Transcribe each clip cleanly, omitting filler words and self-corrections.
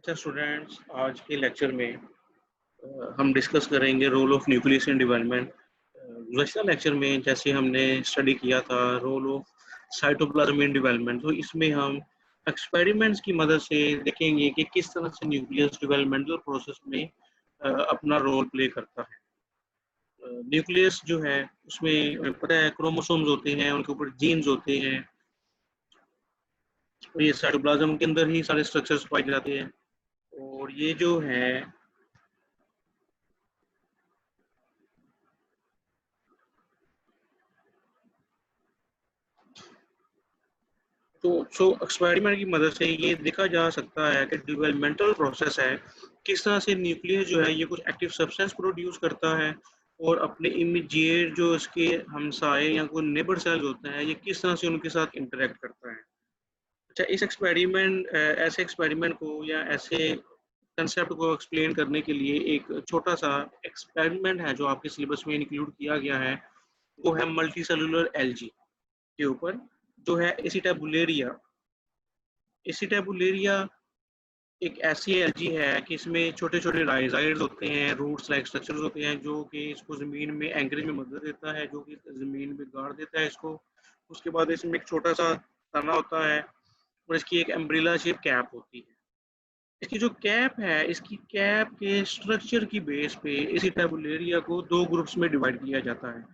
अच्छा स्टूडेंट्स, आज के लेक्चर में हम डिस्कस करेंगे role of nucleus in development. गुज़श्ता लेक्चर में जैसे हमने स्टडी किया था role of cytoplasm in development, तो इसमें हम एक्सपेरिमेंट्स की मदद से देखेंगे कि किस तरह से न्यूक्लियस डेवलपमेंटल प्रोसेस में अपना रोल प्ले करता है। न्यूक्लियस जो है उसमें पता है क्रोमोसोम्स होते हैं, उनके ऊपर जीन्स होते हैं और ये साइटोप्लाज्म के अंदर ही सारे स्ट्रक्चर्स पाए जाते हैं। और ये जो है तो एक्सपेरिमेंट की मदद से ये देखा जा सकता है कि डेवलपमेंटल प्रोसेस है, किस तरह से न्यूक्लियस जो है ये कुछ एक्टिव सब्सटेंस प्रोड्यूस करता है और अपने इमीडिएट जो इसके हमसाए या कोई नेबर सेल्स होते हैं ये किस तरह से उनके साथ इंटरेक्ट करता है। अच्छा, इस एक्सपेरिमेंट ऐसे एक्सपेरिमेंट को या ऐसे कंसेप्ट को एक्सप्लेन करने के लिए एक छोटा सा एक्सपेरिमेंट है जो आपके सिलेबस में इंक्लूड किया गया है, वो है मल्टी सेलुलर एलजी के ऊपर, जो है एसिटाबुलेरिया। एसिटाबुलेरिया एक ऐसी एलगी है कि इसमें छोटे छोटे राइजाइड्स होते हैं, रूट्स लाइक स्ट्रक्चर्स होते हैं, जो कि इसको ज़मीन में एंकरेज में मदद देता है, जो कि ज़मीन में गाड़ देता है इसको। उसके बाद इसमें एक छोटा सा तना होता है और इसकी एक एम्ब्रेला शेप कैप होती है। इसकी जो कैप है, इसकी कैप के स्ट्रक्चर की बेस पे एसिटाबुलेरिया को दो ग्रुप्स में डिवाइड किया जाता है,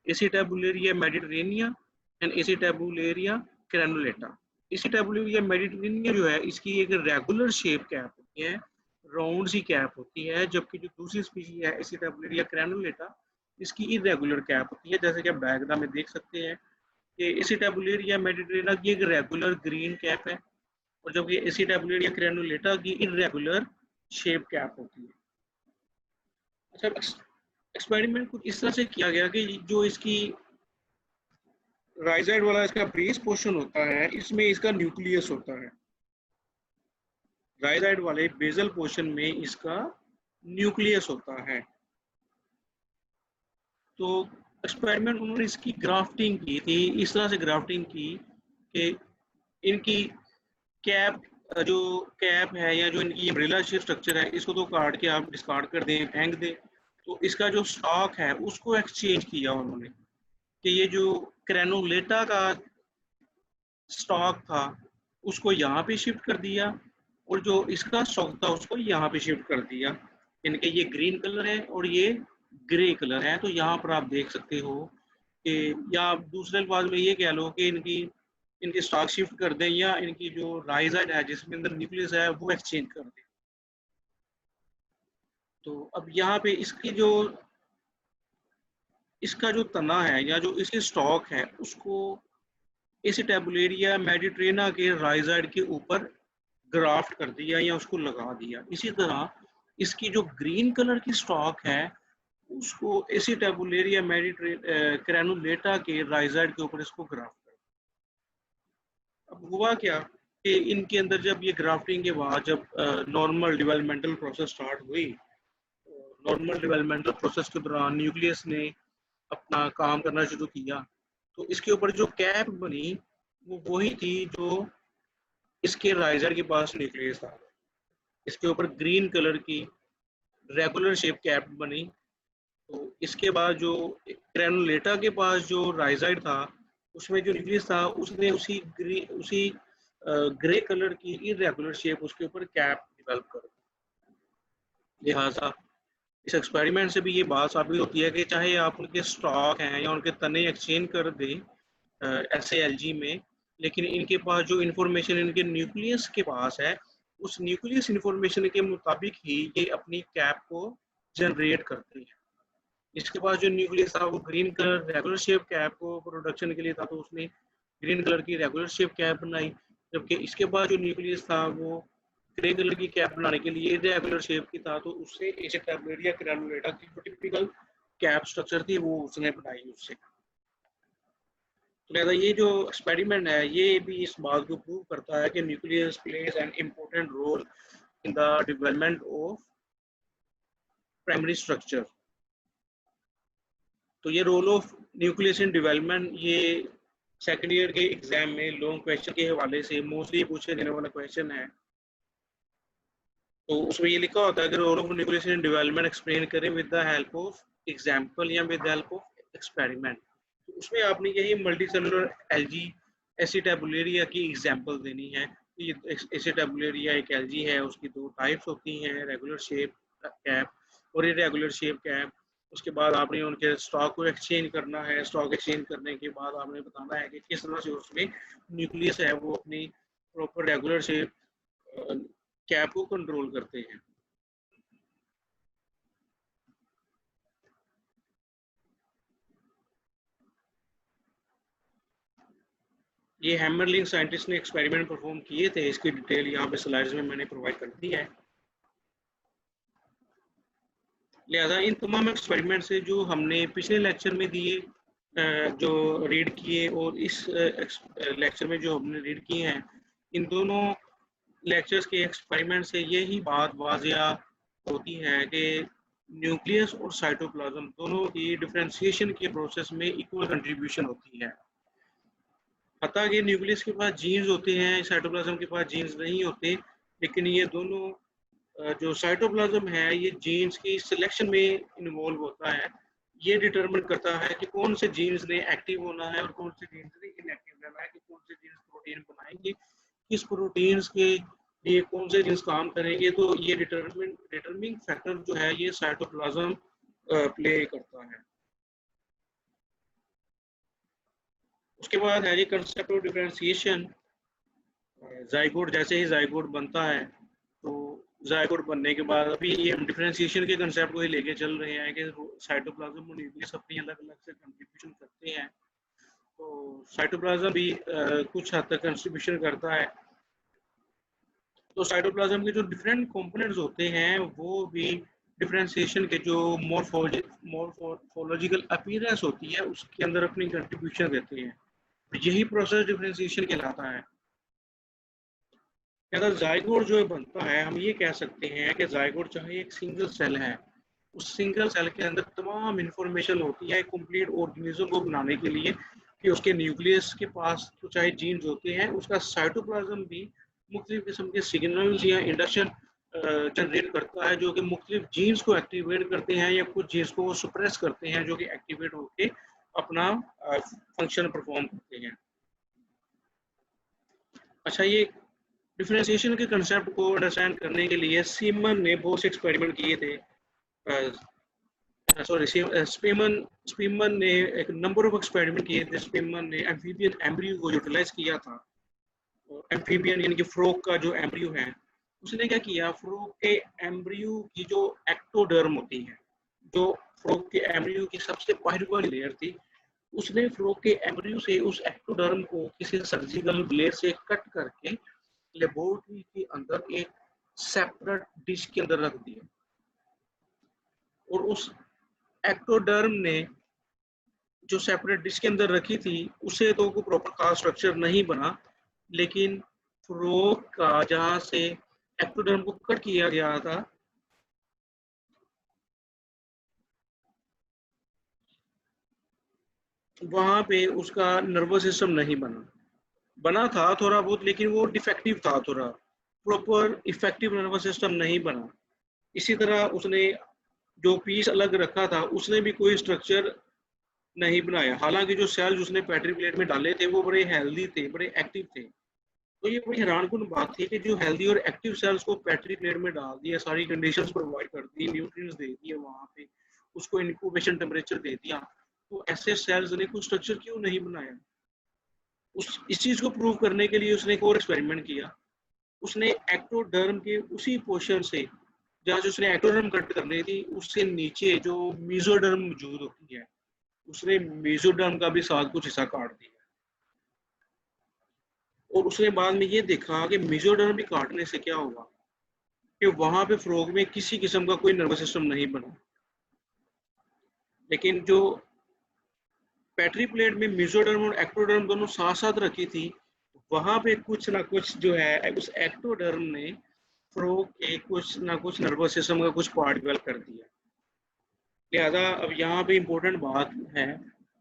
एसिटाबुलेरिया मेडिटेरेनिया एंड एसिटाबुलेरिया ग्रैनुलेटा। एसिटाबुलेरिया मेडिटेरेनिया जो है इसकी एक रेगुलर शेप कैप होती है, राउंड सी कैप होती है, जबकि जो दूसरी स्पीशीज है एसिटाबुलेरिया ग्रैनुलेटा, इसकी इरेगुलर कैप होती है। जैसे कि आप डायग्राम में देख सकते हैं कि एसिटाबुलेरिया मेडिटेरेनिया की एक रेगुलर ग्रीन कैप है और जबकि एसिटाबुलेरिया ग्रैनुलेटा की इरेगुलर शेप कैप होती है। अच्छा, एक्सपेरिमेंट कुछ इस तरह से किया गया कि जो इसकी राइजाइड वाला इसका बेस पोर्शन होता है, इसमें इसका न्यूक्लियस होता है। राइजाइड वाले बेसल पोर्शन में इसका न्यूक्लियस होता है। तो एक्सपेरिमेंट उन्होंने इसकी ग्राफ्टिंग की थी, इस तरह से ग्राफ्टिंग की कि इनकी कैप, जो कैप है या जो इनकी अम्ब्रेला शेप स्ट्रक्चर है, इसको तो काट के आप डिस्कार्ड कर दें, फेंक दें, तो इसका जो स्टॉक है उसको एक्सचेंज किया उन्होंने कि ये जो ग्रैनुलेटा का स्टॉक था उसको यहाँ पे शिफ्ट कर दिया और जो इसका स्टॉक था उसको यहाँ पे शिफ्ट कर दिया। इनके ये ग्रीन कलर है और ये ग्रे कलर है। तो यहाँ पर आप देख सकते हो कि, या आप दूसरे अल्फाज में ये कह लो कि इनकी स्टॉक शिफ्ट कर दें या इनकी जो राइजाइड है जिसमें अंदर न्यूक्लियस है वो एक्सचेंज कर दें। तो अब यहाँ पे इसका जो तना है या जो इसकी स्टॉक है उसको एसिटाबुलेरिया मेडिटेरेनिया के राइजाइड के ऊपर ग्राफ्ट कर दिया या उसको लगा दिया। इसी तरह इसकी जो ग्रीन कलर की स्टॉक है उसको एसिटाबुलेरिया ग्रैनुलेटा के राइजाइड के ऊपर इसको ग्राफ्ट कर दिया। अब हुआ क्या कि इनके अंदर जब ये ग्राफ्टिंग के बाद जब नॉर्मल डेवलपमेंटल प्रोसेस स्टार्ट हुई, नॉर्मल डेवलपमेंटल प्रोसेस के दौरान न्यूक्लियस ने अपना काम करना शुरू किया, तो इसके ऊपर जो कैप बनी वो वही थी जो इसके राइजर के पास न्यूक्लियस था। इसके ऊपर ग्रीन कलर की रेगुलर शेप कैप बनी। तो इसके बाद जो ग्रैनुलेटा के पास जो राइजाइड था उसमें जो न्यूक्लियस था उसने उसी ग्रे कलर की इरेगुलर शेप उसके ऊपर कैप डेवलप कर दी। लिहाजा इस एक्सपेरिमेंट से भी ये बात साबित होती है कि चाहे आप उनके स्टॉक हैं या उनके तने एक्सचेंज कर दें ऐसे एलजी में, लेकिन इनके पास जो इन्फॉर्मेशन इनके न्यूक्लियस के पास है उस न्यूक्लियस इन्फॉर्मेशन के मुताबिक ही ये अपनी कैप को जनरेट करते हैं। इसके पास जो न्यूक्लियस था वो green colour regular shape cap को प्रोडक्शन के लिए था, तो उसने ग्रीन कलर की रेगुलर शेप कैप बनाई, जबकि इसके पास जो न्यूक्लियस था वो ग्रे कलर की कैप बनाने के लिए रेगुलर शेप की था, तो उससे एसिटाबुलेरिया ग्रैनुलेटा की जो टिपिकल कैप स्ट्रक्चर थी वो उसने बनाई उससे। तो लिहाजा ये जो एक्सपेरिमेंट है ये भी इस बात को प्रूव करता है कि nucleus plays an important role in the development of primary structure. तो ये role of nucleus in development ये सेकेंड ईयर के एग्जाम में लॉन्ग क्वेश्चन के हवाले से मोस्टली पूछे जाने वाला क्वेश्चन है। तो उसमें ये लिखा होता है कि role of nucleus in development explain करें with the help of example या with the help of experiment. तो उसमें आपने यही मल्टी सेलुलर एल्गी एसिटाबुलेरिया की एग्जांपल देनी है। ये एसिटाबुलेरिया एक एल्गी है, उसकी दो टाइप्स होती हैं, रेगुलर शेप कैप और इरेगुलर शेप कैप। उसके बाद आपने उनके स्टॉक को एक्सचेंज करना है। स्टॉक एक्सचेंज करने के बाद आपने बताना है कि किस तरह से उसमें न्यूक्लियस है वो अपनी प्रॉपर रेगुलर शेप कैप को कंट्रोल करते हैं। ये हैमरलिंग साइंटिस्ट ने एक्सपेरिमेंट परफॉर्म किए थे, इसकी डिटेल यहाँ पे स्लाइड्स में मैंने प्रोवाइड कर दी है। लिहाजा इन तमाम एक्सपेरिमेंट से जो हमने पिछले लेक्चर में दिए, जो रीड किए, और इस लेक्चर में जो हमने रीड किए हैं, इन दोनों लेक्चर्स के एक्सपेरिमेंट से यही बात वाजिया होती है कि न्यूक्लियस और साइटोप्लाज्म दोनों की डिफरेंशिएशन के प्रोसेस में इक्वल कंट्रीब्यूशन होती है। पता कि न्यूक्लियस के पास जीन्स होते हैं, साइटोप्लाज्म के पास जीन्स नहीं होते, लेकिन ये दोनों जो साइटोप्लाज्म है ये जीन्स की सिलेक्शन में इन्वॉल्व होता है। ये डिटरमिन करता है कि कौन से जीन्स ने एक्टिव होना है और कौन से जीन्स ने इनएक्टिव रहना है, कि कौन से जीन्स प्रोटीन बनाएंगे, किस प्रोटीन्स के लिए कौन से जीन्स काम करेंगे। तो ये डिटरमिनिंग फैक्टर जो है ये साइटोप्लाज्म प्ले करता है। उसके बाद है ये कंसेप्ट ऑफ डिफरेंशिएशन। जाइगोट, जैसे ही जाइगोट बनता है तो जाइगोट बनने के बाद अभी ये हम डिफरेंशिएशन के कंसेप्ट को ही लेके चल रहे हैं कि साइटोप्लाज्म और न्यूक्लियस अपनी अलग अलग से कंट्रीब्यूशन करते हैं। तो साइटोप्लाज्म भी कुछ हद तक कंट्रीब्यूशन करता है। तो साइटोप्लाज्म के जो डिफरेंट कंपोनेंट्स होते हैं वो भी डिफरेंशिएशन के जो मॉर्फोलॉजिकल अपीयरेंस होती है उसके अंदर अपनी कंट्रीब्यूशन देते हैं। यही प्रोसेस डिफरेंशिएशन कहलाता है। अगर जाइगोट जो बनता है, हम ये कह सकते हैं कि जाइगोट चाहे एक सिंगल सेल है, उस सिंगल सेल के अंदर तमाम इंफॉर्मेशन होती है कंप्लीट ऑर्गेनिज्म को बनाने के लिए, कि उसके न्यूक्लियस के पास तो चाहे जीन्स होते हैं, उसका साइटोप्लाज्म भी मुख्तलिफ किस्म के सिग्नल्स या इंडक्शन जनरेट करता है जो कि मुख्तलिफ जीन्स को एक्टिवेट करते हैं या कुछ जीन्स को सुप्रेस करते हैं जो कि एक्टिवेट होकर अपना फंक्शन परफॉर्म करते हैं। अच्छा, ये डिफरेंशिएशन के कंसेप्ट को अंडरस्टैंड करने के लिए सीमन ने बहुत से एक्सपेरिमेंट किए थे। स्पीमन ने एक नंबर ऑफ एक्सपेरिमेंट किए थे। स्पीमन ने एम्फीबियन एम्ब्रियो को यूटिलाइज किया था। एम्फीबियन यानी कि फ्रॉग का जो एम्ब्रियो है, उसने क्या किया, फ्रॉग के एम्ब्रियो की जो एक्टोडर्म होती है, जो फ्रॉग के एम्ब्रियो की सबसे बाहर वाली लेयर थी, उसने फ्रॉग के एम्ब्रियो से उस एक्टोडर्म को किसी सर्जिकल ब्लेड से कट करके लेबोरेटरी के अंदर एक सेपरेट डिश के अंदर रख दिया। और उस एक्टोडर्म ने जो सेपरेट डिश के अंदर रखी थी उसे तो कोई प्रॉपर का स्ट्रक्चर नहीं बना, लेकिन फ्रॉग का जहां से एक्टोडर्म को कट किया गया था वहां पे उसका नर्वस सिस्टम नहीं बना था थोड़ा बहुत, लेकिन वो डिफेक्टिव था, थोड़ा प्रॉपर इफेक्टिव नर्वस सिस्टम नहीं बना। इसी तरह उसने जो पीस अलग रखा था उसने भी कोई स्ट्रक्चर नहीं बनाया। हालांकि जो सेल्स उसने पेट्री प्लेट में डाले थे वो बड़े हेल्दी थे, बड़े एक्टिव थे। तो ये बड़ी हैरानकुन बात थी कि जो हेल्दी और एक्टिव सेल्स को पेट्री प्लेट में डाल दिया, सारी कंडीशंस प्रोवाइड कर दी, न्यूट्रिएंट्स दे दिए वहां पे, उसको इनक्यूबेशन टेम्परेचर दे दिया, तो ऐसे सेल्स ने कुछ स्ट्रक्चर क्यों नहीं बनाया? इस चीज को प्रूव करने के लिए उसने एक और एक्सपेरिमेंट किया। उसने एक्टोडर्म के उसी पोर्शन से जहाँ से उसने एक्टोडर्म कट करनी थी उससे नीचे जो मेसोडर्म मौजूद होती है, उसने मेसोडर्म का भी साथ कुछ हिस्सा काट दिया। और उसने बाद में ये देखा कि मेसोडर्म भी काटने से क्या होगा, कि वहां पे फ्रॉग में किसी किस्म का कोई नर्वस सिस्टम नहीं बना। लेकिन जो पेट्री प्लेट में मेसोडर्म और एक्टोडर्म दोनों साथ साथ रखी थी, वहां पे कुछ ना कुछ जो है उस एक्टोडर्म ने फ्रॉग के कुछ ना कुछ नर्वस सिस्टम का कुछ पार्ट डेवलप कर दिया। लिहाजा अब यहाँ पे इम्पोर्टेंट बात है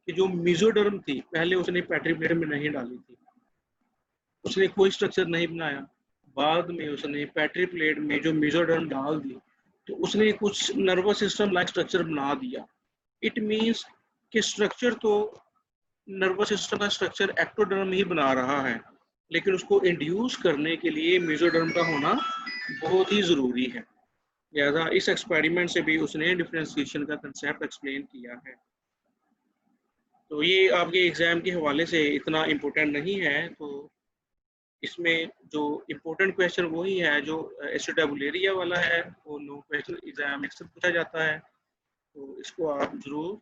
कि जो मेसोडर्म थी पहले उसने पेट्री प्लेट में नहीं डाली थी, उसने कोई स्ट्रक्चर नहीं बनाया। बाद में उसने पेट्री प्लेट में जो मेसोडर्म डाल दी, तो उसने कुछ नर्वस सिस्टम लाइक स्ट्रक्चर बना दिया। इट मीन्स कि स्ट्रक्चर तो नर्वस सिस्टम का स्ट्रक्चर एक्टोडर्म ही बना रहा है, लेकिन उसको इंड्यूस करने के लिए मेसोडर्म का होना बहुत ही ज़रूरी है। लिहाजा इस एक्सपेरिमेंट से भी उसने डिफरेंशिएशन का कंसेप्ट एक्सप्लेन किया है। तो ये आपके एग्जाम के हवाले से इतना इम्पोर्टेंट नहीं है, तो इसमें जो इम्पोर्टेंट क्वेश्चन वही है जो एस्टेबुलेरिया वाला है, वो नो क्वेश्चन एग्जाम में अक्सर पूछा जाता है। तो इसको आप जरूर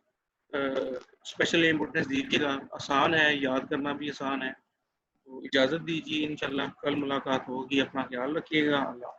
स्पेशल इम्पोर्टेंस दीजिएगा, आसान है, याद करना भी आसान है। तो इजाज़त दीजिए, इंशाल्लाह कल मुलाकात होगी, अपना ख्याल रखिएगा। अल्लाह।